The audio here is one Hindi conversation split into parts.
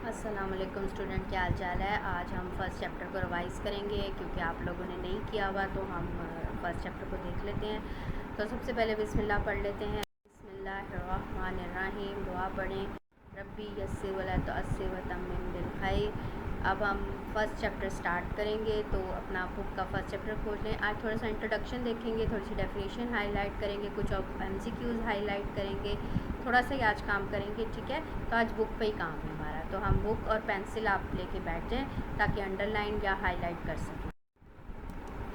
अस्सलाम वालेकुम स्टूडेंट, क्या हाल चाल है। आज हम फर्स्ट चैप्टर को रिवाइज़ करेंगे क्योंकि आप लोगों ने नहीं किया हुआ, तो हम फर्स्ट चैप्टर को देख लेते हैं। तो सबसे पहले बिस्मिल्लाह पढ़ लेते हैं। बिस्मिल्लाहिर्रहमानिर्रहीम, दुआ पढ़ें। रब्बी यस्सिर वला तुअस्सिर व तम्मिम बिल खैर। अब हम फर्स्ट चैप्टर स्टार्ट करेंगे, तो अपना बुक का फर्स्ट चैप्टर खोल लें। आज थोड़ा सा इंट्रोडक्शन देखेंगे, थोड़ी सी डेफिनेशन हाईलाइट करेंगे, कुछ और MCQs हाईलाइट करेंगे, थोड़ा सा ही आज काम करेंगे, ठीक है। तो आज बुक पे ही काम है हमारा, तो हम बुक और पेंसिल आप लेके बैठ जाएं ताकि अंडरलाइन या हाईलाइट कर सकें।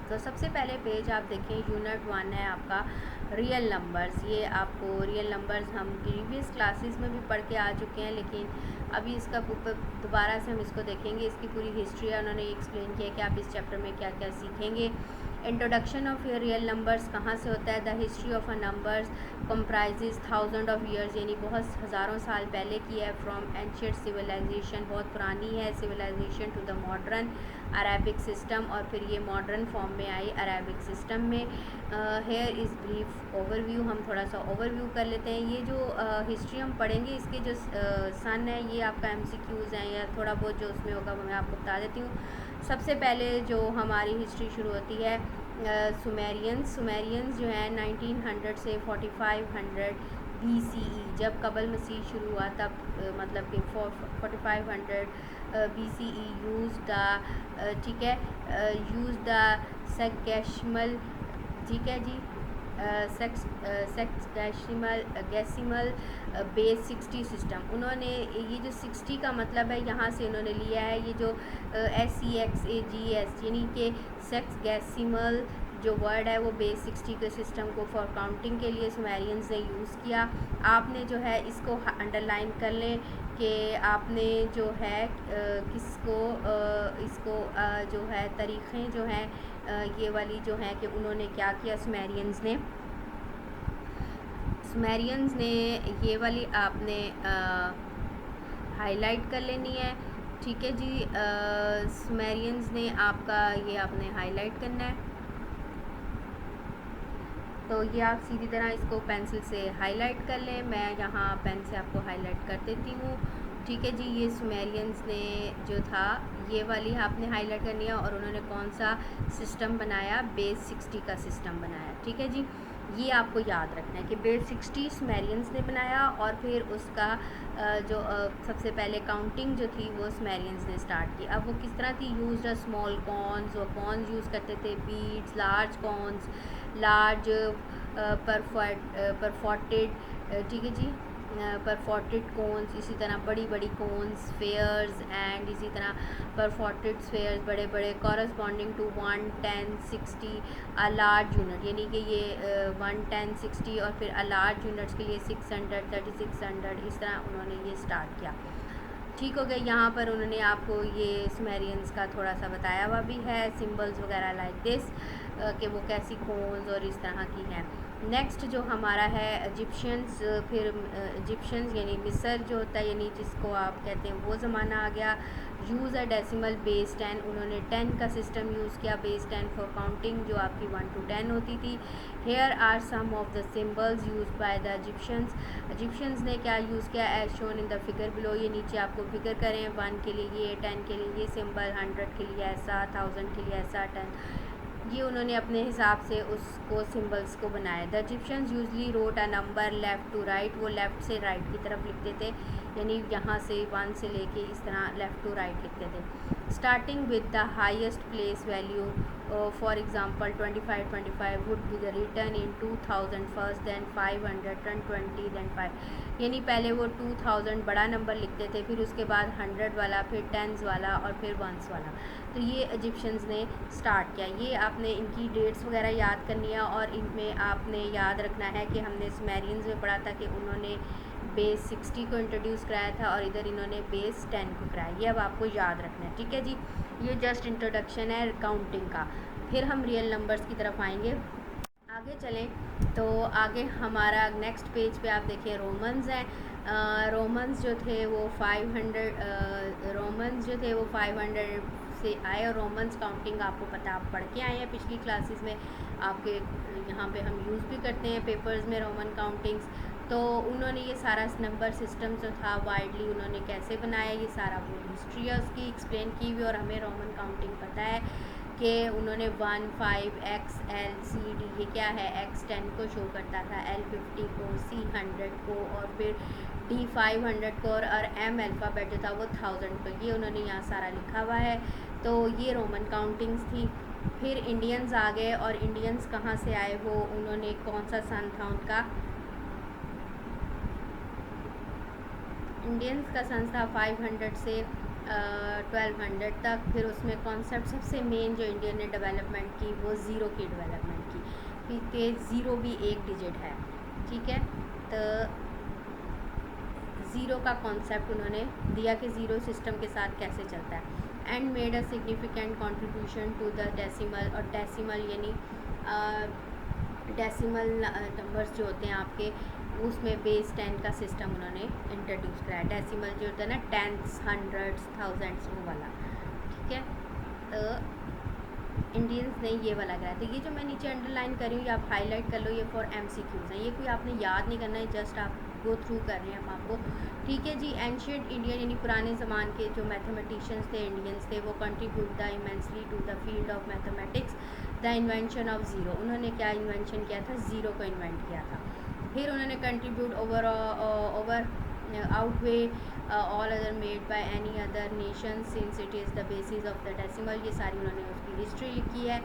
तो सबसे पहले पेज आप देखें, यूनिट 1 है आपका रियल नंबर्स। ये आपको रियल नंबर्स हम प्रीवियस क्लासेस में भी पढ़ के आ चुके हैं, लेकिन अभी इसका बुक दोबारा से हम इसको देखेंगे। इसकी पूरी हिस्ट्री है, उन्होंने एक्सप्लेन किया कि आप इस चैप्टर में क्या क्या सीखेंगे। इंट्रोडक्शन ऑफ रियल नंबर्स कहाँ से होता है। The history of a numbers comprises thousand of years, यानी बहुत हज़ारों साल पहले की है। फ्रॉम एंशियंट सिविलाइजेशन, बहुत पुरानी है civilization, to the modern Arabic system, और फिर ये मॉडर्न फॉर्म में आई अरेबिक सिस्टम में। हेयर इज़ ब्रीफ ओवरव्यू, हम थोड़ा सा ओवरव्यू कर लेते हैं। ये जो हिस्ट्री हम पढ़ेंगे, इसके जो सन है ये आपका MCQs हैं या थोड़ा बहुत जो उसमें होगा वो मैं आपको बता देती हूँ। सबसे पहले जो हमारी हिस्ट्री शुरू होती है सुमेरियंस जो है 1900 से 4500 BCE, जब कबल मसीह शुरू हुआ तब मतलब कि 4500 BCE यूज़ द, ठीक है, यूज़ द सेक्शमल, ठीक है जी, गैसिमल बेस 60 सिस्टम। उन्होंने ये जो 60 का मतलब है यहाँ से उन्होंने लिया है, ये जो SEXAGS यानी कि सेक्स गैसिमल जो वर्ड है वो बेस 60 के सिस्टम को फॉर काउंटिंग के लिए सुमेरियंस ने यूज़ किया। आपने जो है इसको अंडरलाइन कर लें कि आपने जो है किसको इसको जो है तरीक़े जो हैं ये वाली जो हैं कि उन्होंने क्या किया। सुमेरियंस ने ये वाली आपने हाईलाइट कर लेनी है, ठीक है जी। सुमेरियंस ने आपका ये आपने हाईलाइट करना है, तो ये आप सीधी तरह इसको पेंसिल से हाईलाइट कर लें। मैं यहाँ पेन से आपको हाईलाइट कर देती हूँ, ठीक है जी। ये सुमेरियंस ने जो था ये वाली आपने हाईलाइट करनी है, और उन्होंने कौन सा सिस्टम बनाया, बेस 60 का सिस्टम बनाया, ठीक है जी। ये आपको याद रखना है कि बेस 60 सुमेरियंस ने बनाया, और फिर उसका जो सबसे पहले काउंटिंग जो थी वो सुमेरियंस ने स्टार्ट की। अब वो किस तरह थी, यूज्ड अ स्मॉल कॉन्स, वो कॉन्स यूज़ करते थे, बीड्स, लार्ज कॉन्स, लार्ज परफॉर्टेड, ठीक है जी, परफॉर्टेड कोन्स, इसी तरह बड़ी बड़ी कोन्स, फेयर्स, एंड इसी तरह परफॉर्टेड स्फेयर्स बड़े बड़े, corresponding to 1, 10, 60 a large unit, यानी कि ये 1, 10, 60 और फिर अ लार्ज यूनिट्स के लिए 600, 3600, इस तरह उन्होंने ये स्टार्ट किया, ठीक हो गया। यहाँ पर उन्होंने आपको ये सुमेरियंस का थोड़ा सा बताया हुआ भी है, सिंबल्स वगैरह लाइक दिस, कि वो कैसी कोन्स और इस तरह की हैं। नेक्स्ट जो हमारा है इजिप्शियंस, फिर इजिप्शियंस यानी मिस्र जो होता है, यानी जिसको आप कहते हैं वो ज़माना आ गया। यूज़ अ डेसिमल बेस 10, उन्होंने 10 का सिस्टम यूज़ किया, बेस 10 फॉर काउंटिंग जो आपकी 1 to 10 होती थी। Here are some of the symbols use by the Egyptians ने क्या यूज़ किया, as shown in the figure below, ये नीचे आपको फिगर करें, 1 के लिए ये, 10 के लिए ये सिंबल, 100 के लिए ऐसा, 1000 के लिए ऐसा, 10, ये उन्होंने अपने हिसाब से उसको सिंबल्स को बनाया। The Egyptians usually wrote a number left to right, वो लेफ़्ट से राइट की तरफ लिखते थे, यानी यहाँ से 1 से लेके इस तरह लेफ़्ट टू राइट लिखते थे। Starting with the highest place value, for example 25 would be the written in 2000 first, then 500, 1020, then 5, यानी पहले वो 2000 बड़ा नंबर लिखते थे, फिर उसके बाद 100 वाला, फिर 10s वाला और फिर 1s वाला। तो ये इजिप्शियंस ने स्टार्ट किया। ये आपने इनकी डेट्स वगैरह याद करनी है, और इनमें आपने याद रखना है कि हमने सुमेरियंस में पढ़ा था कि उन्होंने बेस 60 को इंट्रोड्यूस कराया था, और इधर इन्होंने बेस 10 को कराया। ये अब आपको याद रखना है, ठीक है जी। ये जस्ट इंट्रोडक्शन है काउंटिंग का, फिर हम रियल नंबर्स की तरफ आएंगे। आगे चलें तो आगे हमारा नेक्स्ट पेज पे आप देखिए रोमन्स हैं। रोमन्स जो थे वो 500 से आए, और रोमन्स काउंटिंग आपको पता, आप पढ़ के आए हैं पिछली क्लासेस में, आपके यहाँ पे हम यूज़ भी करते हैं पेपर्स में रोमन काउंटिंग्स। तो उन्होंने ये सारा नंबर सिस्टम जो था वाइडली उन्होंने कैसे बनाया, ये सारा वो हिस्ट्री है उसकी एक्सप्लेन की हुई। और हमें रोमन काउंटिंग पता है कि उन्होंने 1 5 X L C D, ये क्या है, X 10 को शो करता था, L 50 को, C 100 को, और फिर D 500 को, और M अल्फ़ाबेट जो था वो 1000 को। ये उन्होंने यहाँ सारा लिखा हुआ है। तो ये रोमन काउंटिंग्स थी। फिर इंडियंस आ गए, और इंडियंस कहाँ से आए, वो उन्होंने कौन सा सन था उनका, इंडियंस का सन था 500 से 1200 तक। फिर उसमें कॉन्सेप्ट सबसे मेन जो इंडियन ने डेवलपमेंट की वो ज़ीरो की डेवलपमेंट की, क्योंकि ज़ीरो भी एक डिजिट है, ठीक है। तो ज़ीरो का कॉन्सेप्ट उन्होंने दिया कि ज़ीरो सिस्टम के साथ कैसे चलता है। And made a significant contribution to the decimal, और डेसिमल यानी डेसिमल नंबर्स जो होते हैं आपके, उसमें बेस 10 का सिस्टम उन्होंने इंट्रोड्यूस कराया। डेसिमल जो होता है ना, टेंस, हंड्रेड्स, थाउजेंड्स, वो वाला, ठीक है। तो इंडियंस ने ये वाला कराया। तो ये जो मैं नीचे अंडरलाइन कर रही हूँ, ये आप हाईलाइट कर लो, ये फॉर MCQs हैं, ये कोई आपने याद नहीं करना है, जस्ट आप गो थ्रू कर रहे हैं हम आपको, ठीक है जी। एंशियंट इंडियन यानी पुराने ज़मान के जो मैथमेटिशियंस थे, इंडियंस थे, वो contribute the immensely to the field of mathematics the invention of zero. उन्होंने क्या इन्वेंशन किया था, ज़ीरो को इन्वेंट किया था। फिर उन्होंने contribute over outweigh all other made by any other nation since it is the basis of the decimal। ये सारी उन्होंने उसकी हिस्ट्री लिखी है।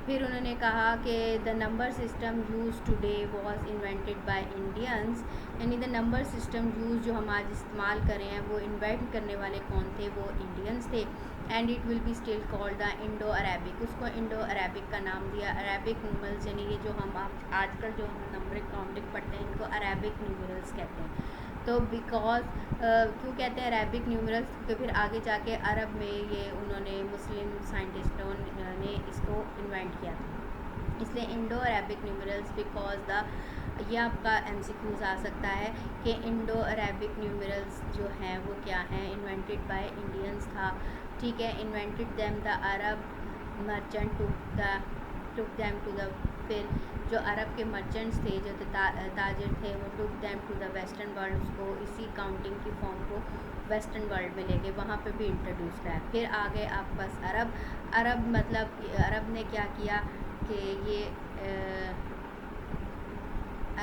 फिर उन्होंने कहा कि the number system use today was invented by Indians, यानी द नंबर सिस्टम यूज जो हम आज इस्तेमाल कर रहे हैं वो इन्वेंट करने वाले कौन थे, वो इंडियंस थे। And it will be still called the Indo Arabic, उसको इंडो अरेबिक का नाम दिया। अरेबिक न्यूमरल्स यानी ये जो हम आजकल जो नंबरिक काउंटिंग पढ़ते हैं इनको अरेबिक न्यूमरल्स कहते हैं। तो बिकॉज क्यों कहते हैं अरेबिक न्यूमरल्स, क्योंकि फिर आगे जाके अरब में ये उन्होंने मुस्लिम साइंटिस्टों ने इसको इन्वेंट किया था, इसलिए Indo Arabic numerals. Because the, ये आपका MCQs आ सकता है कि इंडो अरेबिक न्यूमरल्स जो हैं वो क्या हैं, इन्वेंटेड बाय इंडियंस था, ठीक है। Invented them the Arab merchant took them to the, फिर जो अरब के मर्चेंट्स थे, जो ताजिर थे, वो took them to the western world, उसको इसी काउंटिंग की फॉर्म को वेस्टर्न वर्ल्ड में ले गए, वहाँ पे भी इंट्रोड्यूस कराया। फिर आ गए आपके पास अरब। अरब मतलब अरब ने क्या किया कि ये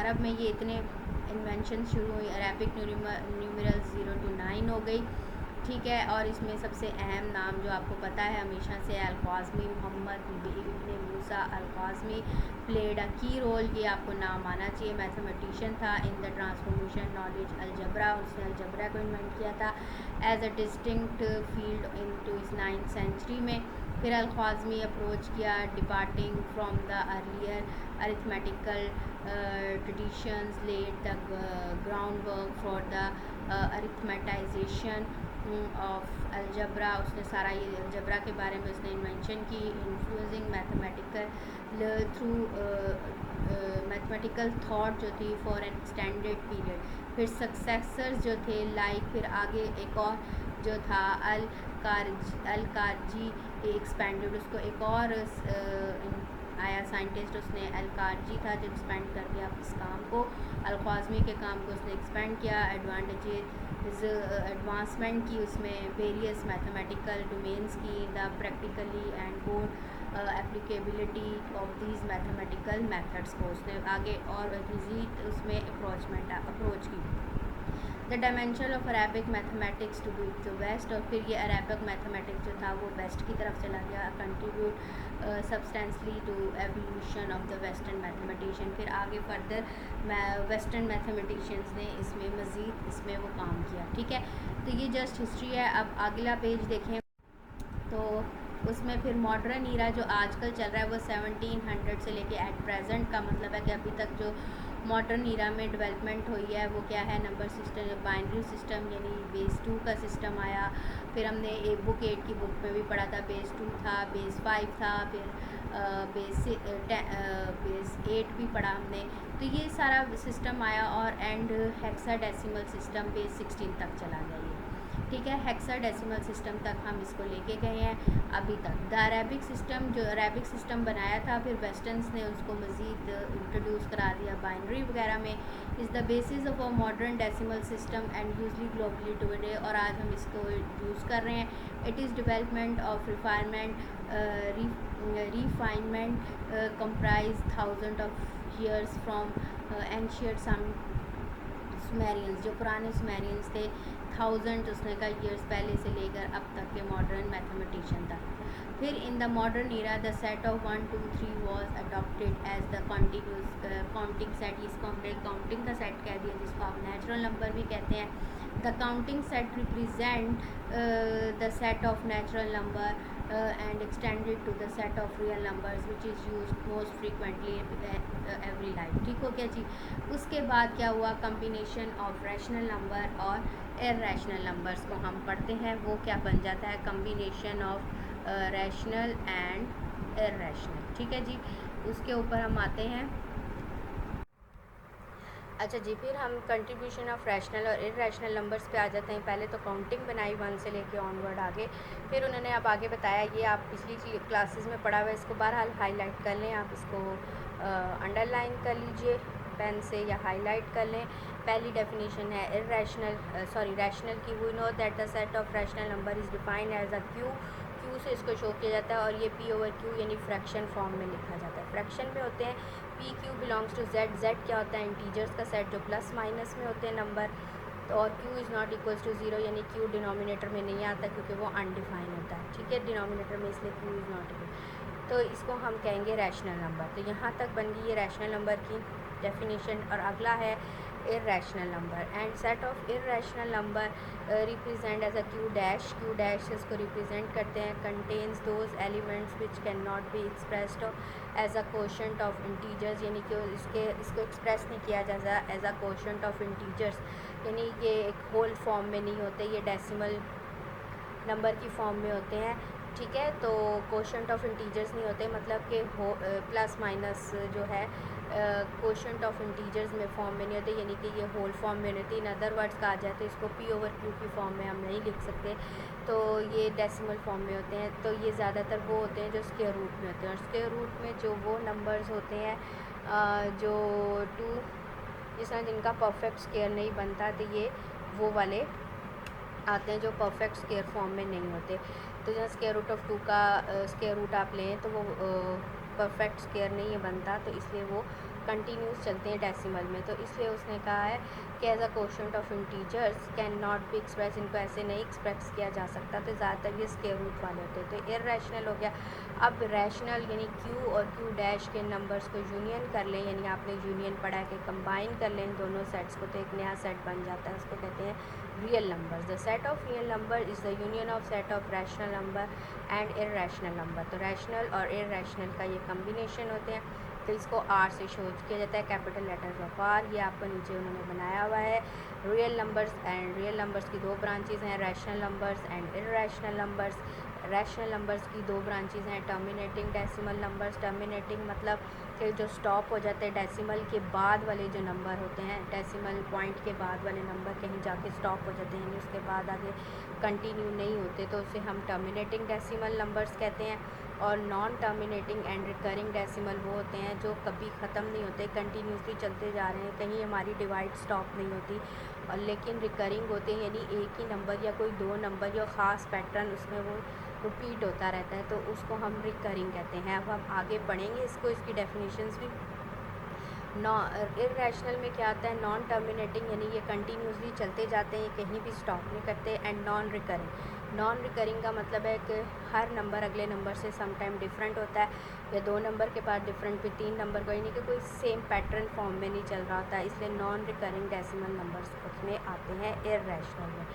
अरब में ये इतने इन्वेंशन शुरू हुई, अरेबिक न्यूमरल 0 to 9 हो गई, ठीक है। और इसमें सबसे अहम नाम जो आपको पता है हमेशा से, अल-क़ाज़मी, मोहम्मद इब्न मूसा अल-क़ाज़मी प्लेड अ की रोल, ये आपको नाम आना चाहिए। मैथमेटिशियन था in the transformation knowledge algebra, उसने अलजबरा को इन्वेंट किया था as a distinct field in to इस 9th century में। फिर अल-क़ाज़मी अप्रोच किया departing from the earlier arithmetical traditions, led the ground work for the arithmetization of algebra. उसने सारा ये अलजबरा के बारे में उसने इन्वेंशन की, influencing mathematical through mathematical thought जो थी फॉर एन एक्सटेंडेड पीरियड। फिर सक्सेसर्स जो थे लाइक, फिर आगे एक और जो था अल-कारजी एक्सपेंडेड, उसको एक और आया साइंटिस्ट, उसने अल-कारजी था जो एक्सपेंड कर दिया इस काम को, अल-क़ाज़मी के काम को उसने एक्सपेंड किया, एडवांसमेंट की उसमें वेरियस मैथमेटिकल डोमेन्स की, the practically and broad applicability of these mathematical methods को उसने आगे और मज़ीद उसमें अप्रोच की। The dimension of Arabic mathematics to the west, और फिर ये अरेबिक मैथमेटिक्स जो था वो वेस्ट की तरफ चला गया, contribute substantially to evolution of the western mathematician. फिर आगे फर्दर वेस्टर्न मैथमेटिशियंस ने इसमें मज़ीद इसमें वो काम किया, ठीक है। तो ये जस्ट हिस्ट्री है। अब अगला पेज देखें तो उसमें फिर मॉडर्न ईरा जो आजकल चल रहा है वो 1700 से लेके एट प्रेजेंट का मतलब है कि अभी तक जो मॉडर्न ईरा में डेवलपमेंट हुई है वो क्या है, नंबर सिस्टम, बाइनरी सिस्टम यानी बेस 2 का सिस्टम आया। फिर हमने एक बुक 8 की बुक में भी पढ़ा था, बेस 2 था, बेस 5 था, फिर बेस 8 भी पढ़ा हमने। तो ये सारा सिस्टम आया और एंड हेक्साडेसिमल सिस्टम बेस 16 तक चला गया ये। ठीक है। हेक्साडेसिमल सिस्टम तक हम इसको लेके गए हैं अभी तक। द अरेबिक सिस्टम, जो अरेबिक सिस्टम बनाया था, फिर वेस्टर्न्स ने उसको मज़ीद इंट्रोड्यूस करा दिया बाइनरी वगैरह में, is the basis of a modern decimal system and usually globally today, और आज हम इसको यूज़ कर रहे हैं। It is development of refinement comprise thousand of years from ancient Sumerians, जो पुराने सुमेरियंस थे, थाउजेंड उसने का ईयर्स पहले से लेकर अब तक के मॉडर्न मैथमेटिशियन तक। फिर in the modern era the set of 1 2 3 was adopted as the continuous counting set. इसको हमने काउंटिंग का सेट कह दिया, जिसको आप नेचुरल नंबर भी कहते हैं। The counting set represent the set of natural number and extended to the set of real numbers which is used most frequently every life। ठीक हो गया जी। उसके बाद क्या हुआ, कम्बिनेशन ऑफ रैशनल नंबर और इर्रेशनल नंबर्स को हम पढ़ते हैं। वो क्या बन जाता है, combination of rational and irrational. ठीक है जी। उसके ऊपर हम आते हैं। अच्छा जी, फिर हम कंट्रीब्यूशन ऑफ रैशनल और इर्रेशनल नंबर्स पे आ जाते हैं। पहले तो काउंटिंग बनाई 1 से लेके ऑनवर्ड आगे, फिर उन्होंने अब आगे बताया, ये आप पिछली क्लासेस में पढ़ा हुआ है, इसको बहरहाल हाईलाइट कर लें, आप इसको अंडरलाइन कर लीजिए पेन से या हाईलाइट कर लें। पहली डेफिनेशन है रैशनल की। We know that the set of rational number is defined as a Q से इसको शो किया जाता है, और ये पी ओवर क्यू यानी फ्रैक्शन फॉर्म में लिखा जाता है। फ्रैक्शन में होते हैं P Q belongs to Z. Z क्या होता है, इंटीजर्स का सेट जो प्लस माइनस में होते हैं नंबर। तो और Q is not equals to zero, यानी क्यू डिनोमिनेटर में नहीं आता क्योंकि वो अनडिफाइन होता है। ठीक है, डिनोमिनेटर में, इसलिए क्यू इज़ नॉट इक्वल। तो इसको हम कहेंगे रैशनल नंबर। तो यहाँ तक बन गई ये रैशनल नंबर की डेफिनेशन। और अगला है irrational number. And set of irrational number represent as a Q dash. Q dash इसको रिप्रेजेंट करते हैं, contains those elements which can not be expressed as a quotient of integers, यानी कि इसको एक्सप्रेस नहीं किया जाता as a quotient of integers, यानी ये एक होल फॉर्म में नहीं होते, ये डेसिमल नंबर की फॉर्म में होते हैं। ठीक है, तो कोशेंट ऑफ इंटीजर्स नहीं होते, मतलब कि प्लस माइनस जो है कोशेंट ऑफ इंटीजर्स में फॉर्म में नहीं होते, यानी कि ये होल फॉर्म में नहीं होती। इन अदर वर्ड्स कहा जाए तो इसको पी ओवर क्यू की फॉर्म में हम नहीं लिख सकते, तो ये डेसिमल फॉर्म में होते हैं। तो ये ज़्यादातर वो होते हैं जो स्क्वायर रूट में होते हैं, और स्क्वायर रूट में जो वो नंबर्स होते हैं जो 2 जिनका परफेक्ट स्क्वायर नहीं बनता, तो ये वो वाले आते हैं जो परफेक्ट स्क्वायर फॉर्म में नहीं होते। तो जहाँ स्क्वायर रूट ऑफ 2 का स्क्वायर रूट आप लें तो वो परफेक्ट स्क्वायर नहीं है बनता, तो इसलिए वो कंटिन्यूस चलते हैं डेसिमल में। तो इसलिए उसने कहा है कि as a quotient of integers can not be express, इनको ऐसे नहीं एक्सप्रेस किया जा सकता, तो ज़्यादातर ये स्क्वायर रूट वाले होते हैं। तो इर्रेशनल हो गया। अब रैशनल यानी क्यू और क्यू डैश के नंबर्स को यूनियन कर लें, यानी आपने यूनियन पढ़ा के कंबाइन कर लें इन दोनों सेट्स को, तो एक नया सेट बन जाता है, उसको कहते हैं real numbers. The set of real number is the union of set of rational number and irrational number. तो रैशनल और इर्रेशनल का ये कम्बिनेशन होते हैं, तो इसको आर से शो किया जाता है, कैपिटल लेटर्स ऑफ आर। ये आपको नीचे उन्होंने बनाया हुआ है। Real numbers and real numbers की 2 ब्रांचेज़ हैं, rational numbers and irrational numbers. Rational numbers की 2 ब्रांचेज़ हैं, टर्मिनेटिंग डेसिमल नंबर्स। टर्मिनेटिंग मतलब कि जो स्टॉप हो जाते हैं, डेसिमल के बाद वाले जो नंबर होते हैं, डेसिमल पॉइंट के बाद वाले नंबर कहीं जाके स्टॉप हो जाते हैं, उसके बाद आगे कंटिन्यू नहीं होते, तो उसे हम टर्मिनेटिंग डेसिमल नंबर्स कहते हैं। और non terminating and recurring decimal वो होते हैं जो कभी ख़त्म नहीं होते, कंटिन्यूसली चलते जा रहे हैं, कहीं हमारी डिवाइड स्टॉप नहीं होती, और लेकिन रिकरिंग होते हैं, यानी एक ही नंबर या कोई 2 नंबर या ख़ास पैटर्न उसमें वो रिपीट होता रहता है, तो उसको हम रिकरिंग कहते हैं। अब हम आगे पढ़ेंगे इसको, इसकी डेफिनेशंस भी। इर्रेशनल में क्या आता है, नॉन टर्मिनेटिंग यानी ये कंटिन्यूसली चलते जाते हैं, कहीं भी स्टॉप नहीं करते। And non recurring, non recurring का मतलब है कि हर नंबर अगले नंबर से सम टाइम डिफरेंट होता है, या 2 नंबर के बाद डिफरेंट, फिर 3 नंबर का, यानी कि कोई सेम पैटर्न फॉर्म में नहीं चल रहा होता, इसलिए नॉन रिकरिंग डेसिमल नंबर्स उसमें आते हैं इर्रेशनल में।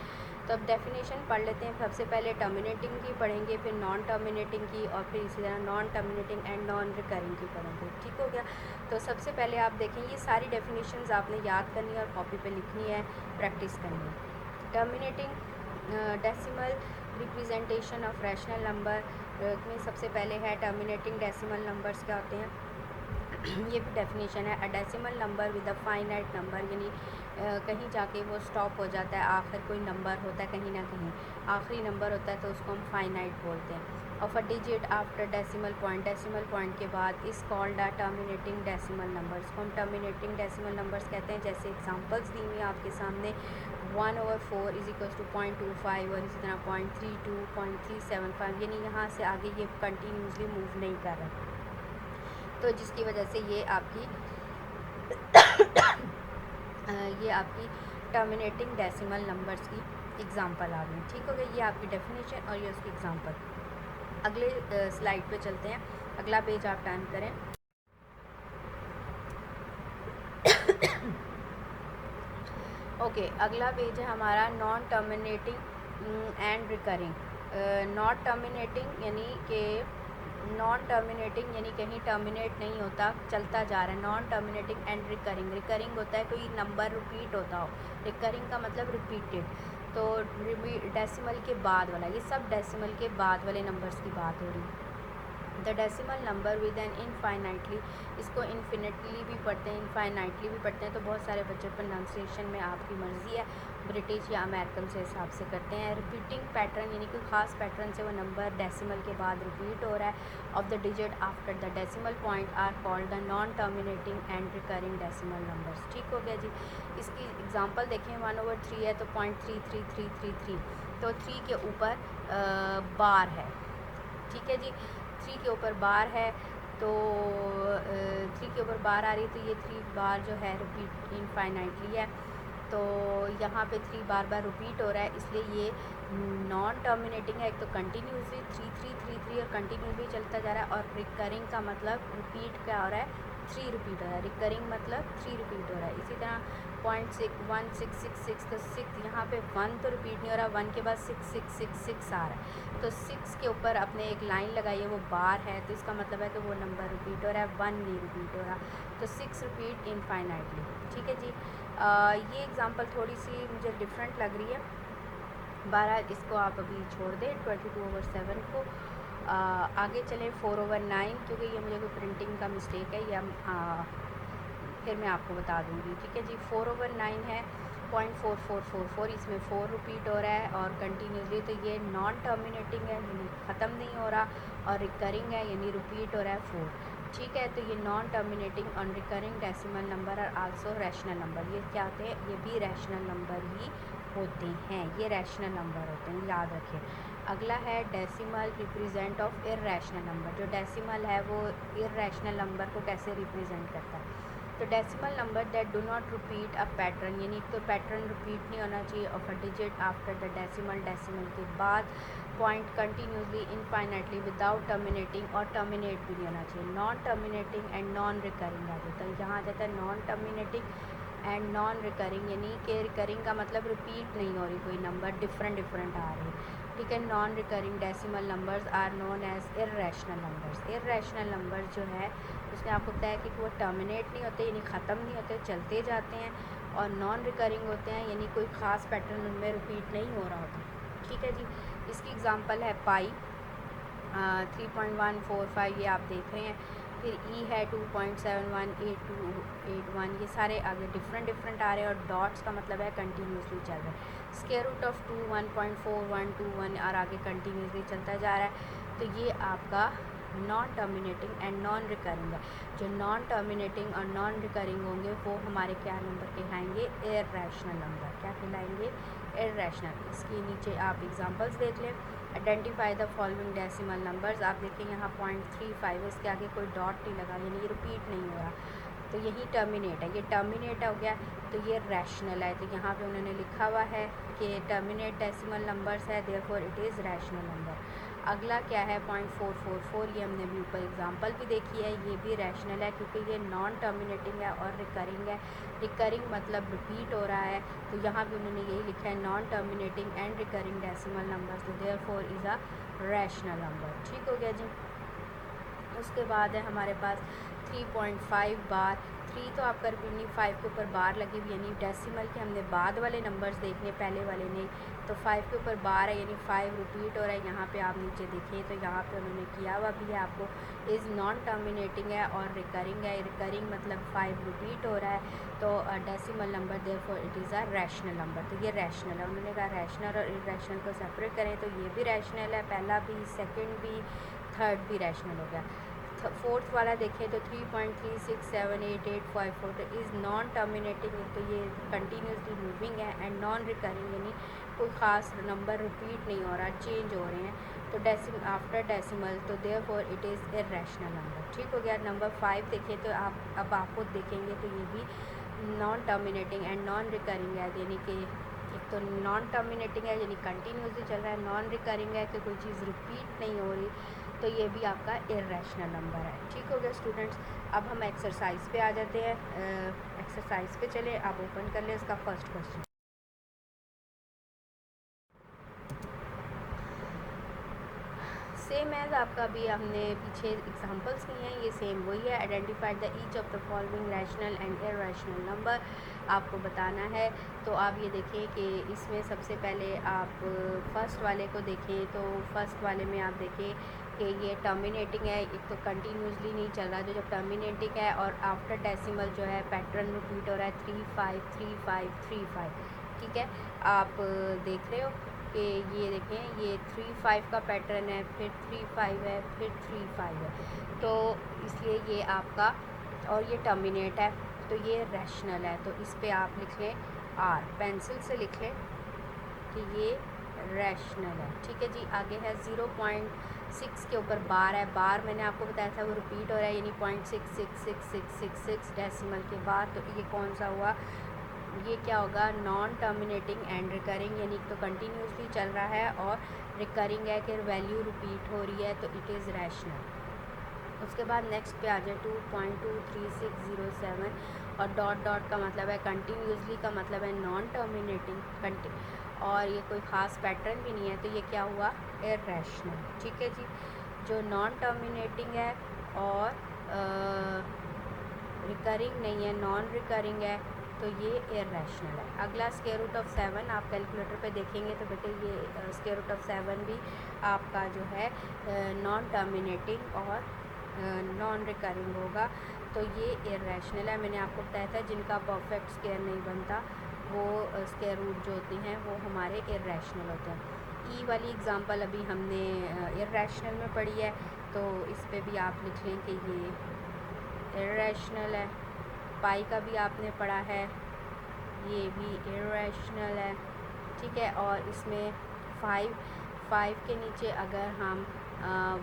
तो अब डेफिनेशन पढ़ लेते हैं। सबसे पहले टर्मिनेटिंग की पढ़ेंगे, फिर नॉन टर्मिनेटिंग की, और फिर इसी तरह non terminating and non recurring की पढ़ेंगे। ठीक हो गया। तो सबसे पहले आप देखें, ये सारी डेफिनेशंस आपने याद करनी है और कॉपी पे लिखनी है, प्रैक्टिस करनी है। Terminating decimal representation of rational number में सबसे पहले है टर्मिनेटिंग डेसिमल नंबर्स क्या होते हैं। ये भी डेफिनेशन है, a decimal number with a finite number, यानी कहीं जाके वो स्टॉप हो जाता है, आखिर कोई नंबर होता है कहीं ना कहीं आखिरी नंबर होता है, तो उसको हम फाइनाइट बोलते हैं। Of a digit after decimal point के बाद इस called a terminating decimal numbers को हम टर्मिनेटिंग डेसिमल नंबर्स कहते हैं। जैसे एग्जांपल्स दी हुई हैं आपके सामने 1/4 इज इक्वल टू 0.25 और इसी तरह 0.32, 0.375, यानी यहाँ से आगे ये कंटिन्यूसली मूव नहीं कर रहा, तो जिसकी वजह से ये आपकी टर्मिनेटिंग डेसिमल नंबर्स की एग्जांपल आ गई। ठीक हो गया, ये आपकी डेफिनेशन और ये उसकी एग्जांपल। अगले स्लाइड पे चलते हैं, अगला पेज आप टर्न करें। ओके, अगला पेज है हमारा non terminating and recurring. Not terminating यानी कहीं टर्मिनेट नहीं होता, चलता जा रहा है। नॉन टर्मिनेटिंग एंड रिकरिंग होता है कोई नंबर रिपीट होता हो, रिकरिंग का मतलब रिपीटेड, तो डेसिमल के बाद वाला, ये सब डेसिमल के बाद वाले नंबर्स की बात हो रही है। The decimal number with an infinitely, इसको इन्फिनिटली भी पढ़ते हैं, इनफाइनाइटली भी पढ़ते हैं, तो बहुत सारे बच्चे प्रोनाउंसिएशन में आपकी मर्ज़ी है, ब्रिटिश या अमेरिकन से हिसाब से करते हैं। रिपीटिंग पैटर्न यानी कोई ख़ास पैटर्न से वो नंबर डेसिमल के बाद रिपीट हो रहा है। Of the digit after the decimal point are called the non terminating and recurring decimal numbers. ठीक हो गया जी। इसकी एग्जांपल देखें, 1/3 है तो 0.33333, तो 3 के ऊपर बार है। ठीक है जी, 3 के ऊपर बार है, तो 3 के ऊपर बार आ रही है, तो ये 3 बार जो है रिपीट इनफाइनाइटली है, तो यहाँ पे 3 बार बार रिपीट हो रहा है, इसलिए ये नॉन टर्मिनेटिंग है। एक तो कंटिन्यूसली 3 और कंटिन्यूसली चलता जा रहा है, और रिकरिंग का मतलब रिपीट क्या हो रहा है, 3 रिपीट हो रहा है। रिकरिंग मतलब 3 रिपीट हो रहा है। इसी तरह 0.1666, तो 6 यहाँ पे 1 तो रिपीट नहीं हो रहा, 1 के बाद 6666 आ रहा है, तो 6 के ऊपर आपने एक लाइन लगाई है, वो बार है, तो इसका मतलब है कि वो नंबर रिपीट हो रहा है, 1 नहीं रिपीट हो रहा, तो 6 रिपीट इनफाइनाइटली। ठीक है जी। ये एग्जांपल थोड़ी सी मुझे डिफरेंट लग रही है, बहरहाल इसको आप अभी छोड़ दें 22/7 को। आगे चलें 4/9, क्योंकि ये मुझे कोई प्रिंटिंग का मिस्टेक है, या फिर मैं आपको बता दूंगी। ठीक है जी, 4/9 है 0.4444, इसमें 4 रिपीट हो रहा है और कंटिन्यूसली, तो ये नॉन टर्मिनेटिंग है यानी ख़त्म नहीं हो रहा, और रिकरिंग है यानी रिपीट हो रहा है 4। ठीक है, तो ये नॉन टर्मिनेटिंग और रिकरिंग डेसिमल नंबर और आल्सो रैशनल नंबर, ये क्या होते हैं, ये भी रैशनल नंबर ही होते हैं, ये रैशनल नंबर होते हैं, याद रखें। अगला है decimal represent of irrational number. जो डेसिमल है वो इररेशनल नंबर को कैसे रिप्रेजेंट करता है, तो decimal number that do not repeat a pattern, यानी तो पैटर्न रिपीट नहीं होना चाहिए of a digit after the decimal के बाद point continuously infinitely without terminating, और टर्मिनेट भी नहीं होना चाहिए। Non terminating and non recurring आ जाता है, यहाँ आ जाता है non terminating and non recurring, यानी कि रिकरिंग का मतलब रिपीट नहीं हो रही कोई नंबर, डिफरेंट आ रही है। ठीक है, non recurring decimal numbers are known as irrational numbers. Irrational numbers जो है उसमें आपको पता है कि वो टर्मिनेट नहीं होते यानी ख़त्म नहीं होते, चलते जाते हैं, और नॉन रिकरिंग होते हैं यानी कोई ख़ास पैटर्न उनमें रिपीट नहीं हो रहा होता। ठीक है जी, इसकी एग्जांपल है पाई 3.145, ये आप देख रहे हैं, फिर ई है 2.718281, ये सारे आगे डिफरेंट आ रहे हैं, और डॉट्स का मतलब है कंटिन्यूसली चल रहा है। स्क्वायर रूट ऑफ 2 1.4121, और आगे कंटिन्यूसली चलता जा रहा है, तो ये आपका non terminating and non recurring है। जो नॉन टर्मिनेटिंग और नॉन रिकरिंग होंगे वो हमारे क्या नंबर कहलाएंगे, इररेशनल नंबर। क्या कहलाएंगे, इररेशनल। इसके नीचे आप एग्जांपल्स देख लें। Identify the following decimal numbers, आप देखें यहाँ 0.35 है, इसके आगे कोई डॉट नहीं लगा यानी ये रिपीट नहीं हो रहा, तो यही टर्मिनेट है, ये टर्मिनेट हो गया, तो ये रैशनल है, तो यहाँ पे उन्होंने लिखा हुआ है कि टर्मिनेट डेसिमल नंबर्स है, therefore it is rational number. अगला क्या है 0.444, ये हमने भी ऊपर एग्जांपल भी देखी है, ये भी रैशनल है क्योंकि ये नॉन टर्मिनेटिंग है और रिकरिंग है। रिकरिंग मतलब रिपीट हो रहा है, तो यहाँ भी उन्होंने यही लिखा है non terminating and recurring decimal number, तो therefore is a rational number. ठीक हो गया जी। उसके बाद है हमारे पास 3.5 बार 3 तो आपका रिपीट नहीं, 5 के ऊपर बार लगी हुई, यानी डेसिमल के हमने बाद वाले नंबर्स देखने, पहले वाले नहीं। तो 5 के ऊपर बार है, यानी 5 रिपीट हो रहा है। यहाँ पे आप नीचे देखिए तो यहाँ पे उन्होंने किया हुआ भी है आपको, इज़ नॉन टर्मिनेटिंग है और रिकरिंग है। रिकरिंग मतलब 5 रिपीट हो रहा है, तो decimal number therefore it is a rational number. तो ये रैशनल है। उन्होंने कहा रैशनल और इरेशनल को सेपरेट करें, तो ये भी रैशनल है, पहला भी, सेकंड भी, थर्ड भी रैशनल हो गया। फोर्थ वाला देखें तो 3.367884 तो इज़ नॉन टर्मिनेटिंग, तो ये कंटिन्यूसली मूविंग है, एंड नॉन रिकरिंग यानी कोई ख़ास नंबर रिपीट नहीं हो रहा, चेंज हो रहे हैं। तो आफ्टर डेसिमल, तो therefore it is irrational number. ठीक हो गया। नंबर 5 देखें तो अब आप खुद देखेंगे तो ये भी non terminating and non recurring है, यानी कि एक तो नॉन टर्मिनेटिंग है यानी कंटिन्यूसली चल रहा है, नॉन रिकरिंग है कि कोई चीज़ रिपीट नहीं हो रही, तो ये भी आपका इरेशनल नंबर है। ठीक हो गया स्टूडेंट्स। अब हम एक्सरसाइज पे आ जाते हैं। एक्सरसाइज पे चले, आप ओपन कर लें इसका फर्स्ट क्वेश्चन। सेम एज आपका अभी हमने पीछे एग्जांपल्स किए हैं, ये सेम वही है। Identified the each of the following rational and irrational number, आपको बताना है। तो आप ये देखें कि इसमें सबसे पहले आप फर्स्ट वाले को देखें, तो फर्स्ट वाले में आप देखें कि ये टर्मिनेटिंग है, एक तो कंटिन्यूसली नहीं चल रहा, जो जब टर्मिनेटिंग है और आफ्टर डेसिमल जो है पैटर्न रिपीट हो रहा है 353535। ठीक है, आप देख रहे हो कि ये देखें, ये 35 का पैटर्न है, फिर 35 है, फिर 35 है, तो इसलिए ये आपका, और ये टर्मिनेट है, तो ये रैशनल है। तो इस पे आप लिख लें आर, पेंसिल से लिख लें कि ये रैशनल है। ठीक है जी। आगे है 0.6 के ऊपर बार है, बार मैंने आपको बताया था वो रिपीट हो रहा है, यानी 0.666666 डेसिमल के बाद, तो ये कौन सा हुआ, ये क्या होगा, नॉन टर्मिनेटिंग एंड रिकरिंग, यानी तो कंटिन्यूसली चल रहा है और रिकरिंग है कि वैल्यू रिपीट हो रही है, तो इट इज़ रैशनल। उसके बाद नेक्स्ट पे आ जाए 2.23607, और डॉट डॉट का मतलब है कंटिन्यूसली, का मतलब है नॉन टर्मिनेटिंग, और ये कोई ख़ास पैटर्न भी नहीं है, तो ये क्या हुआ, इरेशनल। ठीक है जी। जो नॉन टर्मिनेटिंग है और रिकरिंग नहीं है, नॉन रिकरिंग है, तो ये इरेशनल है। अगला स्क्वायर रूट ऑफ 7, आप कैलकुलेटर पे देखेंगे तो बेटे ये स्क्वायर रूट ऑफ 7 भी आपका जो है नॉन टर्मिनेटिंग और नॉन रिकरिंग होगा, तो ये इरेशनल है। मैंने आपको बताया था जिनका परफेक्ट स्क्वायर नहीं बनता वो स्क्वायर रूट जो होते हैं वो हमारे इरेशनल होते हैं। ई वाली एग्जांपल अभी हमने इरेशनल में पढ़ी है, तो इस पे भी आप लिख लें कि ये इरेशनल है। पाई का भी आपने पढ़ा है, ये भी इरेशनल है। ठीक है, और इसमें 5 के नीचे अगर हम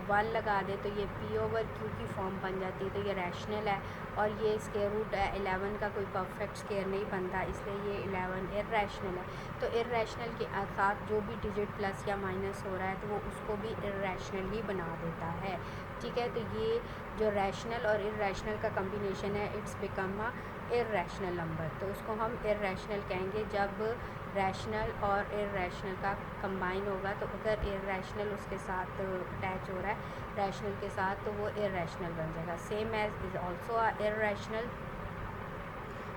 1 लगा दें तो ये p/q की फॉर्म बन जाती है, तो ये रैशनल है। और ये स्क्वायर रूट 11 का कोई परफेक्ट स्क्वायर नहीं बनता, इसलिए ये 11 इरेशनल है। तो इरेशनल के साथ जो भी डिजिट प्लस या माइनस हो रहा है तो वो उसको भी इरेशनल ही बना देता है। ठीक है, तो ये जो रैशनल और इरेशनल का कम्बिनेशन है, it's become a irrational number. तो उसको हम इरेशनल कहेंगे जब रैशनल और इरेशनल का कंबाइन होगा, तो अगर इरेशनल उसके साथ अटैच हो रहा है रैशनल के साथ, तो वो इरेशनल बन जाएगा। Same as is also a irrational.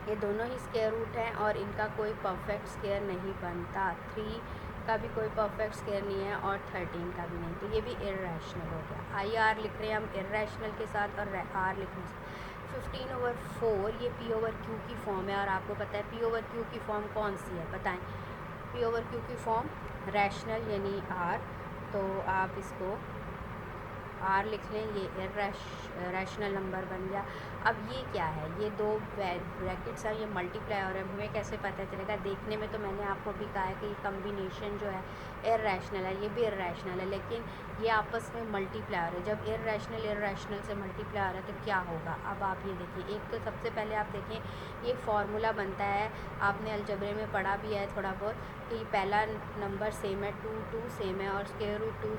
ये दोनों ही स्क्वायर रूट हैं और इनका कोई परफेक्ट स्क्वायर नहीं बनता। 3 का भी कोई परफेक्ट स्क्वायर नहीं है और 13 का भी नहीं, तो ये भी इरेशनल हो गया। आई आर लिख रहे हैं हम इरेशनल के साथ, और आर लिख रहे हैं 15/4, ये p/q की फॉर्म है। और आपको पता है p/q की फॉर्म कौन सी है, बताएं। p/q की फॉर्म रैशनल यानी r, तो आप इसको r लिख लें, ये रैशनल नंबर बन गया। अब ये क्या है, ये दो ब्रैकेट्स हैं, ये मल्टीप्लाई हो रहा है, हमें कैसे पता चलेगा, देखने में तो मैंने आपको भी कहा है कि ये कम्बिनेशन जो है इरेशनल है, ये भी इरेशनल है, लेकिन ये आपस में मल्टीप्लाई हो रहा है। जब इरेशनल से मल्टीप्लाई हो रहा है तो क्या होगा, अब आप ये देखिए। एक तो सबसे पहले आप देखें, ये फार्मूला बनता है, आपने अलजबरे में पढ़ा भी है थोड़ा बहुत, कि पहला नंबर सेम है, 2 सेम है, और स्क्वायर रूट 2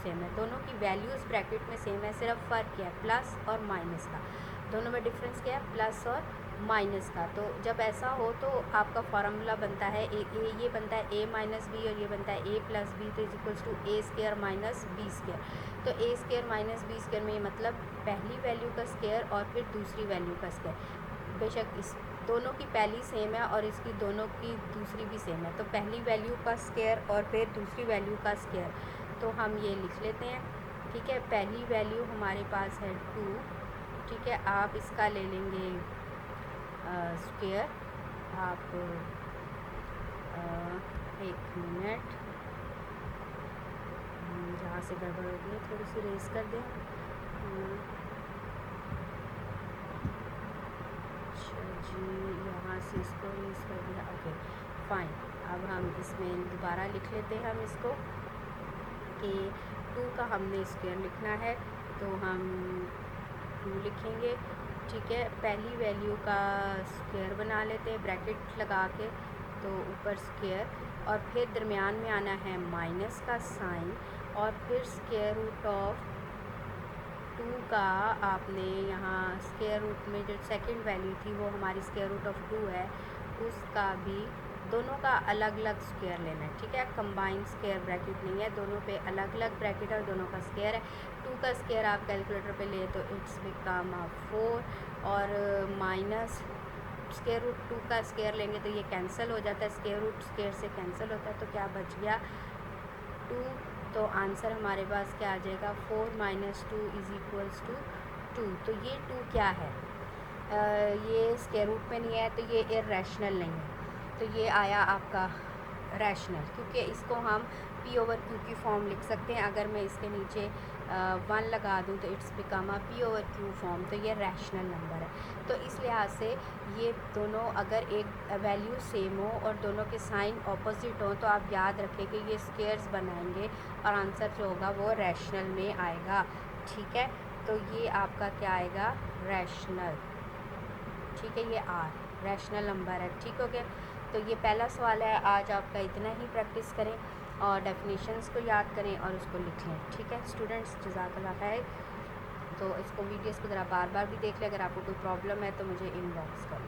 सेम है। दोनों की वैल्यूज़ ब्रैकेट में सेम है, सिर्फ फ़र्क क्या है, प्लस और माइनस का। दोनों में डिफरेंस क्या है, प्लस और माइनस का। तो जब ऐसा हो तो आपका फार्मूला बनता है ये बनता है a माइनस बी, और ये बनता है a + b, तो is equals to a square minus b square. तो a square minus b square में ये मतलब पहली वैल्यू का स्क्वायर और फिर दूसरी वैल्यू का स्क्वायर। बेशक इस दोनों की पहली सेम है और इसकी दोनों की दूसरी भी सेम है, तो पहली वैल्यू का स्क्वायर और फिर दूसरी वैल्यू का स्क्वायर, तो हम ये लिख लेते हैं। ठीक है, पहली वैल्यू हमारे पास है 2। ठीक है, आप इसका ले लेंगे स्क्वायर। आप एक मिनट, जहाँ से गड़बड़ हो गई थोड़ी सी रेस कर दें। अच्छा जी, यहाँ से इसको रेस कर दिया। ओके फाइन, अब हम इसमें दोबारा लिख लेते हैं हम इसको कि 2 का हमने स्क्वायर लिखना है, तो हम 2 लिखेंगे। ठीक है, पहली वैल्यू का स्क्वायर बना लेते हैं ब्रैकेट लगा के, तो ऊपर स्क्वायर और फिर दरमियान में आना है माइनस का साइन और फिर स्क्वायर रूट ऑफ 2 का आपने यहाँ स्क्वायर रूट में जो सेकंड वैल्यू थी वो हमारी स्क्वायर रूट ऑफ 2 है, उसका भी दोनों का अलग अलग स्क्वायर लेना है। ठीक है, कंबाइंड स्क्वायर ब्रैकेट नहीं है, दोनों पे अलग अलग ब्रैकेट है और दोनों का स्क्वायर है। 2 का स्क्वायर आप कैलकुलेटर पे ले तो इट्स बिकम 4 और माइनस स्क्वायर रूट 2 का स्क्वायर लेंगे तो ये कैंसिल हो जाता है, स्क्वायर रूट स्क्वायर से कैंसिल होता है, तो क्या बच गया 2। तो आंसर हमारे पास क्या आ जाएगा, 4 - 2 = 2। तो ये 2 क्या है, ये स्क्वायर रूट में नहीं है तो ये इर्रेशनल नहीं है, तो ये आया आपका रैशनल, क्योंकि इसको हम P/Q की फॉर्म लिख सकते हैं। अगर मैं इसके नीचे 1 लगा दूं तो इट्स बिकम P/Q फॉर्म, तो ये रैशनल नंबर है। तो इस लिहाज से ये दोनों अगर एक वैल्यू सेम हो और दोनों के साइन ऑपोजिट हो तो आप याद रखें कि ये स्क्वायर्स बनाएंगे और आंसर जो होगा वो रैशनल में आएगा। ठीक है, तो ये आपका क्या आएगा, रैशनल। ठीक है, ये R रैशनल नंबर है। ठीक हो गया, तो ये पहला सवाल है। आज आपका इतना ही, प्रैक्टिस करें और डेफिनेशंस को याद करें और उसको लिख लें। ठीक है स्टूडेंट्स, जज़ाकल्लाह खैर। तो इसको वीडियोस को ज़रा बार बार भी देख लें। अगर आपको कोई प्रॉब्लम है तो मुझे इनबॉक्स करें।